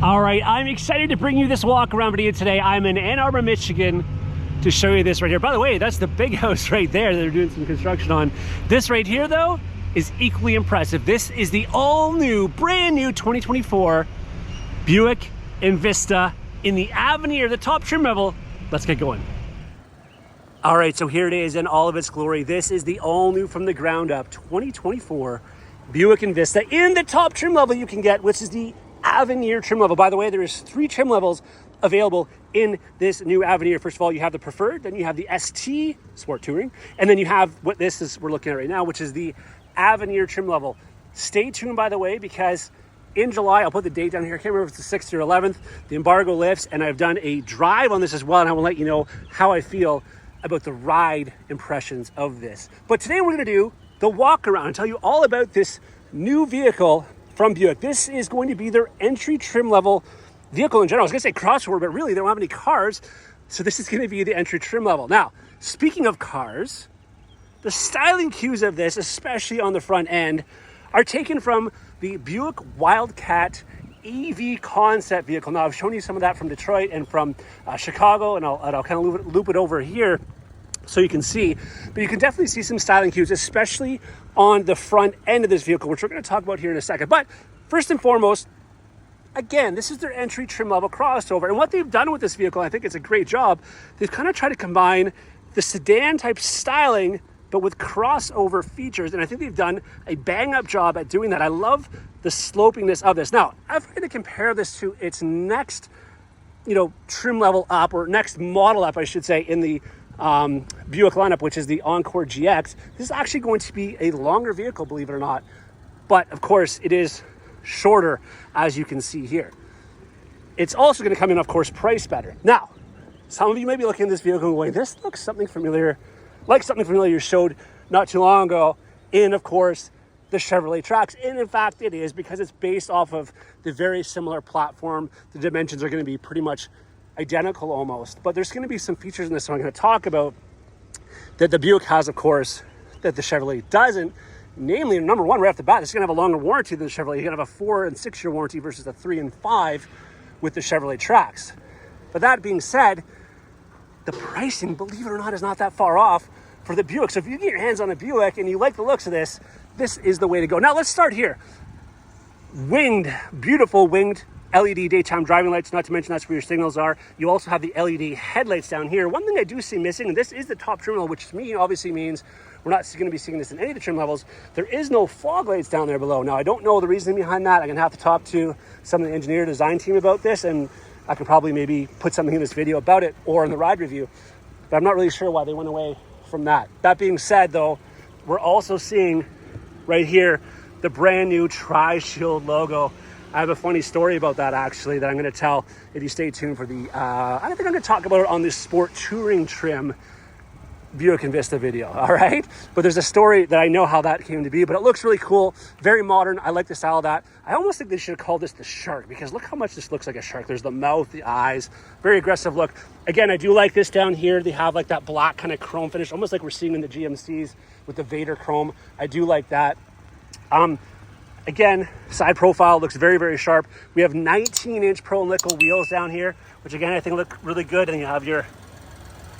All right, I'm excited to bring you this walk around video today. I'm in Ann Arbor, Michigan to show you this right here. By the way, that's the big house right there that they're doing some construction on. This right here though is equally impressive. This is the all new, brand new 2024 Buick Envista in the Avenir, the top trim level. Let's get going. All right, so here it is in all of its glory. This is the all new from the ground up 2024 Buick Envista in the top trim level you can get, which is the Avenir trim level. By the way, there's 3 trim levels available in this new Avenir. First of all, you have the Preferred, then you have the ST Sport Touring, and then you have what this is we're looking at right now, which is the Avenir trim level. Stay tuned, by the way, because in July, I'll put the date down here. I can't remember if it's the 6th or 11th. The embargo lifts, and I've done a drive on this as well, and I will let you know how I feel about the ride impressions of this. But today we're gonna do the walk around and tell you all about this new vehicle from Buick. This is going to be their entry trim level vehicle in general. I was gonna say crossover, but really they don't have any cars. So this is gonna be the entry trim level. Now, speaking of cars, the styling cues of this, especially on the front end, are taken from the Buick Wildcat EV concept vehicle. Now, I've shown you some of that from Detroit and from Chicago, and I'll kind of loop it over here so you can see. But you can definitely see some styling cues, especially on the front end of this vehicle, which we're going to talk about here in a second. But first and foremost, again, this is their entry trim level crossover. And what they've done with this vehicle, I think it's a great job. They've kind of tried to combine the sedan type styling, but with crossover features. And I think they've done a bang up job at doing that. I love the slopingness of this. Now, I'm going to compare this to its next, trim level up, or next model up, I should say, in the Buick lineup, which is the Encore GX. This is actually going to be a longer vehicle, believe it or not. But of course, it is shorter, as you can see here. It's also going to come in, of course, priced better. Now, some of you may be looking at this vehicle and going, this looks something familiar, like something familiar you showed not too long ago in, of course, the Chevrolet Trax. And in fact, it is, because it's based off of the very similar platform. The dimensions are going to be pretty much identical almost, but there's going to be some features in this one I'm going to talk about that the Buick has, of course, that the Chevrolet doesn't. Namely, number one, right off the bat, it's going to have a longer warranty than the Chevrolet. You're going to have a 4 and 6 year warranty versus a 3 and 5 with the Chevrolet Trax. But that being said, the pricing, believe it or not, is not that far off for the Buick. So if you get your hands on a Buick and you like the looks of this, this is the way to go. Now let's start here. Beautiful winged LED daytime driving lights, not to mention that's where your signals are. You also have the LED headlights down here. One thing I do see missing, and this is the top trim level, which to me obviously means we're not going to be seeing this in any of the trim levels. There is no fog lights down there below. Now, I don't know the reasoning behind that. I'm going to have to talk to some of the engineer design team about this, and I could probably maybe put something in this video about it or in the ride review, but I'm not really sure why they went away from that. That being said, though, we're also seeing right here the brand new Tri-Shield logo. I have a funny story about that, actually, that I'm going to tell if you stay tuned for the, I think I'm going to talk about it on this Sport Touring trim Buick Envista video, all right? But there's a story that I know how that came to be, but it looks really cool, very modern. I like the style of that. I almost think they should have called this the Shark, because look how much this looks like a shark. There's the mouth, the eyes, very aggressive look. Again, I do like this down here. They have like that black kind of chrome finish, almost like we're seeing in the GMCs with the Vader chrome. I do like that. Again, side profile looks very, very sharp. We have 19-inch Pro Nickel wheels down here, which again, I think look really good. And you have your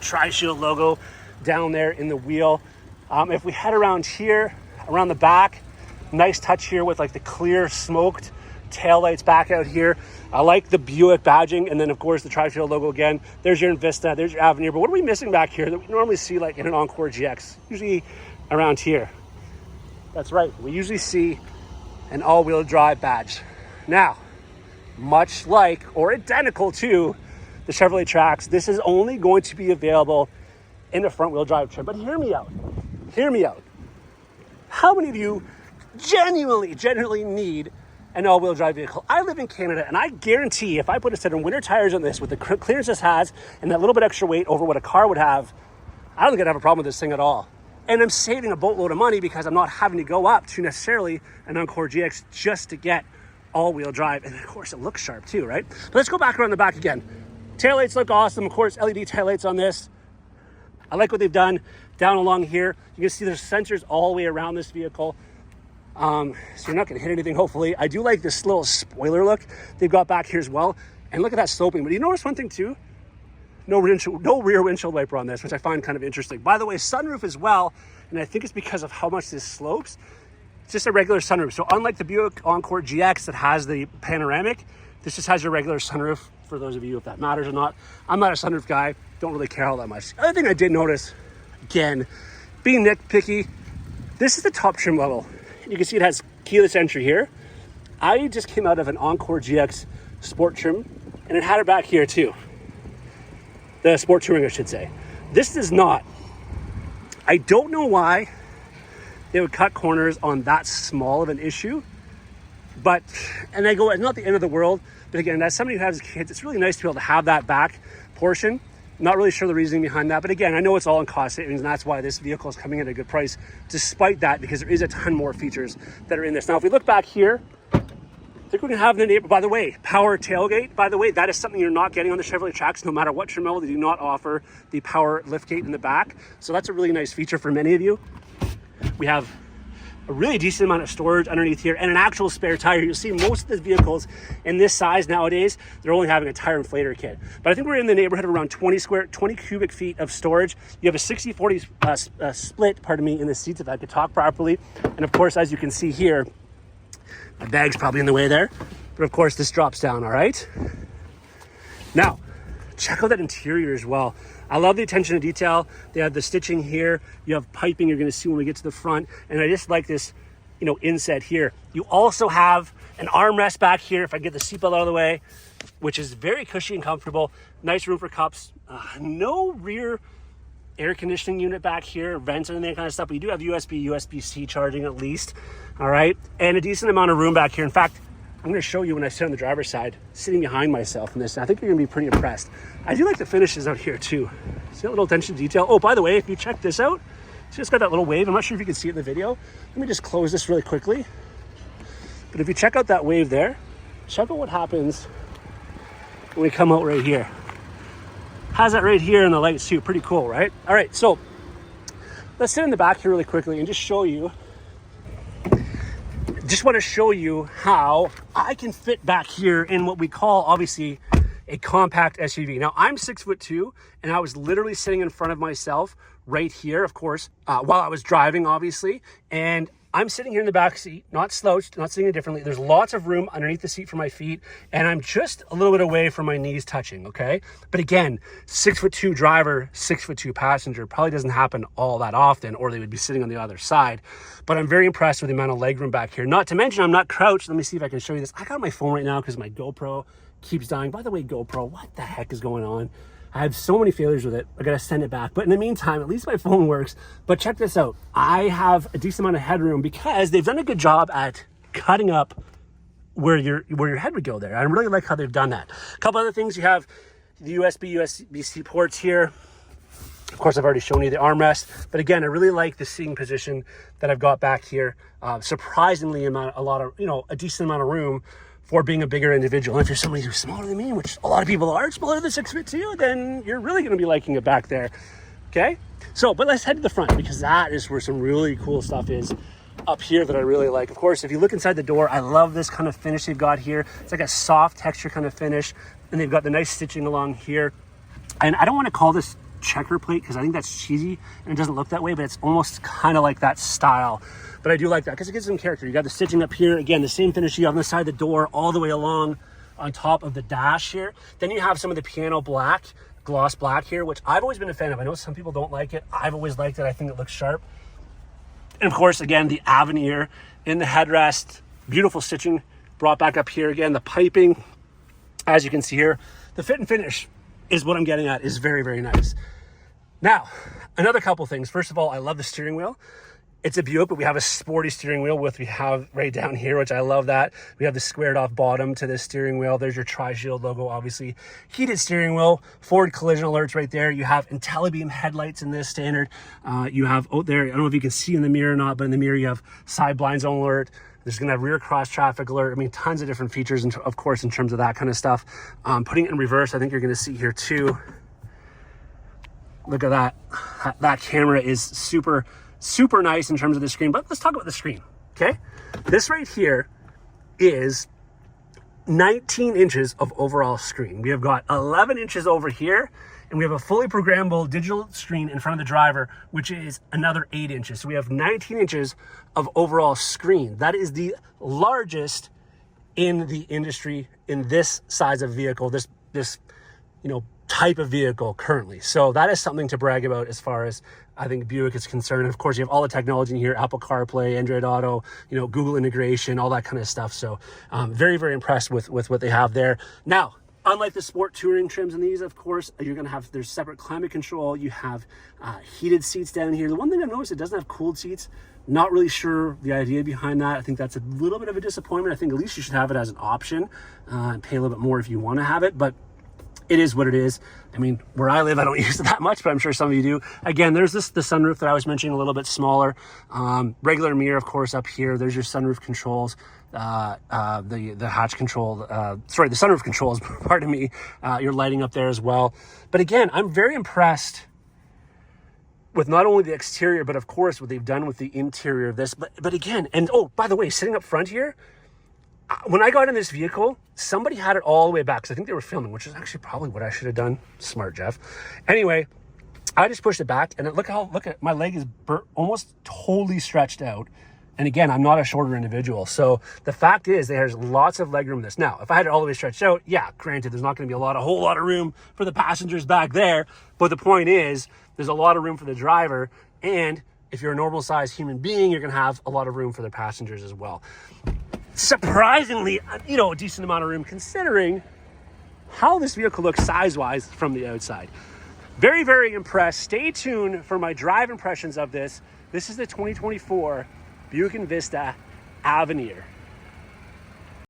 Tri-Shield logo down there in the wheel. If we head around here, around the back, nice touch here with like the clear smoked taillights back out here. I like the Buick badging, and then of course the Tri-Shield logo again. There's your Envista, there's your Avenir. But what are we missing back here that we normally see like in an Encore GX? Usually around here. That's right, we usually see an all-wheel drive badge. Now, much like or identical to the Chevrolet Trax, this is only going to be available in a front-wheel drive trim. But hear me out. How many of you genuinely need an all-wheel drive vehicle? I live in Canada, and I guarantee if I put a set of winter tires on this with the clearance this has and that little bit extra weight over what a car would have, I don't think I'd have a problem with this thing at all. And I'm saving a boatload of money because I'm not having to go up to necessarily an Encore GX just to get all-wheel drive. And of course, it looks sharp too, right? But let's go back around the back again. Taillights look awesome. Of course, LED taillights on this. I like what they've done down along here. You can see there's sensors all the way around this vehicle. So you're not gonna hit anything, hopefully. I do like this little spoiler look they've got back here as well. And look at that sloping. But you notice one thing too? No rear windshield wiper on this, which I find kind of interesting. By the way, sunroof as well, and I think it's because of how much this slopes. It's just a regular sunroof. So unlike the Buick Encore GX that has the panoramic, this just has your regular sunroof, for those of you if that matters or not. I'm not a sunroof guy, don't really care all that much. Other thing I did notice, again, being nitpicky, this is the top trim level. You can see it has keyless entry here. I just came out of an Encore GX Sport trim, and it had it back here too. The Sport Touring, I should say. This does not. I don't know why they would cut corners on that small of an issue, but, and I go, it's not the end of the world, but again, as somebody who has kids, it's really nice to be able to have that back portion. Not really sure the reasoning behind that, but again, I know it's all in cost savings, and that's why this vehicle is coming at a good price, despite that, because there is a ton more features that are in this. Now, if we look back here, I think we're gonna have the neighbor, by the way, power tailgate. By the way, that is something you're not getting on the Chevrolet tracks, no matter what trim level. They do not offer the power liftgate in the back. So that's a really nice feature for many of you. We have a really decent amount of storage underneath here and an actual spare tire. You'll see most of the vehicles in this size nowadays, they're only having a tire inflator kit. But I think we're in the neighborhood of around 20 cubic feet of storage. You have a 60-40 split, pardon me, in the seats, if I could talk properly. And of course, as you can see here, my bag's probably in the way there, but of course this drops down, all right? Now, check out that interior as well. I love the attention to detail. They have the stitching here. You have piping you're gonna see when we get to the front. And I just like this, you know, inset here. You also have an armrest back here, if I get the seatbelt out of the way, which is very cushy and comfortable. Nice room for cups. No rear air conditioning unit back here, vents and that kind of stuff, but you do have USB-C charging at least, all right? And a decent amount of room back here. In fact, I'm gonna show you when I sit on the driver's side, sitting behind myself in this. I think you're gonna be pretty impressed. I do like the finishes out here too. See that little attention to detail? Oh, by the way, if you check this out, see it's got that little wave. I'm not sure if you can see it in the video. Let me just close this really quickly. But if you check out that wave there, check out what happens when we come out right here. Has that right here in the light suit. Pretty cool, right? All right, so let's sit in the back here really quickly and just show you. Just want to show you how I can fit back here in what we call, obviously, a compact SUV. Now, I'm 6'2", and I was literally sitting in front of myself right here, of course, while I was driving, obviously, and I'm sitting here in the back seat, not slouched, not sitting differently. There's lots of room underneath the seat for my feet, and I'm just a little bit away from my knees touching, okay? But again, 6'2" driver, 6'2" passenger, probably doesn't happen all that often, or they would be sitting on the other side. But I'm very impressed with the amount of legroom back here. Not to mention, I'm not crouched. Let me see if I can show you this. I got my phone right now because my GoPro keeps dying. By the way, GoPro, what the heck is going on? I have so many failures with it. I gotta send it back. But in the meantime, at least my phone works. But check this out. I have a decent amount of headroom because they've done a good job at cutting up where your head would go there. I really like how they've done that. A couple other things. You have the USB-C ports here. Of course, I've already shown you the armrest. But again, I really like the seating position that I've got back here. Surprisingly, a decent amount of room for being a bigger individual. And if you're somebody who's smaller than me, which a lot of people are, smaller than 6'2", then you're really gonna be liking it back there, okay? So, but let's head to the front because that is where some really cool stuff is up here that I really like. Of course, if you look inside the door, I love this kind of finish they've got here. It's like a soft texture kind of finish, and they've got the nice stitching along here. And I don't wanna call this checker plate because I think that's cheesy and it doesn't look that way, but it's almost kind of like that style. But I do like that because it gives some character. You got the stitching up here. Again, the same finish you have on the side of the door all the way along on top of the dash here. Then you have some of the piano black, gloss black here, which I've always been a fan of. I know some people don't like it. I've always liked it. I think it looks sharp. And of course, again, the Avenir in the headrest. Beautiful stitching brought back up here. Again, the piping, as you can see here, the fit and finish is what I'm getting at, is very, very nice. Now, another couple things. First of all, I love the steering wheel. It's a Buick, but we have a sporty steering wheel, which we have right down here, which I love that. We have the squared off bottom to this steering wheel. There's your Tri-Shield logo, obviously. Heated steering wheel, forward collision alerts right there. You have IntelliBeam headlights in this standard. You have out there, I don't know if you can see in the mirror or not, but in the mirror you have side blind zone alert. There's gonna have rear cross traffic alert. I mean, tons of different features, of course, in terms of that kind of stuff. Putting it in reverse, I think you're gonna see here too. Look at that. That camera is super nice in terms of the screen. But let's talk about the screen. okay? This right here is 19 inches of overall screen. We have got 11 inches over here, and we have a fully programmable digital screen in front of the driver, which is another 8 inches. So we have 19 inches of overall screen. That is the largest in the industry in this size of vehicle, this type of vehicle currently. So that is something to brag about as far as I think Buick is concerned. And of course, you have all the technology in here, Apple CarPlay, Android Auto, Google integration, all that kind of stuff. So very, very impressed with what they have there. Now, unlike the sport touring trims in these, of course, you're going to have, there's separate climate control. You have heated seats down here. The one thing I've noticed, it doesn't have cooled seats. Not really sure the idea behind that. I think that's a little bit of a disappointment. I think at least you should have it as an option and pay a little bit more if you want to have it. But it is what it is. I mean, where I live, I don't use it that much, but I'm sure some of you do. Again, there's the sunroof that I was mentioning, a little bit smaller. Regular mirror, of course, up here. There's your sunroof controls. The hatch control, the sunroof controls, pardon me. Your lighting up there as well. But again, I'm very impressed with not only the exterior, but of course what they've done with the interior of this. But again, and oh, by the way, sitting up front here, when I got in this vehicle, somebody had it all the way back because I think they were filming, which is actually probably what I should have done. Smart, Jeff. Anyway, I just pushed it back, and look at my leg is almost totally stretched out. And again, I'm not a shorter individual. So the fact is there's lots of legroom in this. Now, if I had it all the way stretched out, yeah, granted, there's not going to be a whole lot of room for the passengers back there. But the point is, there's a lot of room for the driver. And if you're a normal sized human being, you're going to have a lot of room for the passengers as well. Surprisingly, a decent amount of room considering how this vehicle looks size-wise from the outside. Very, very impressed. Stay tuned for my drive impressions of this. This is the 2024 Buick Envista Avenir.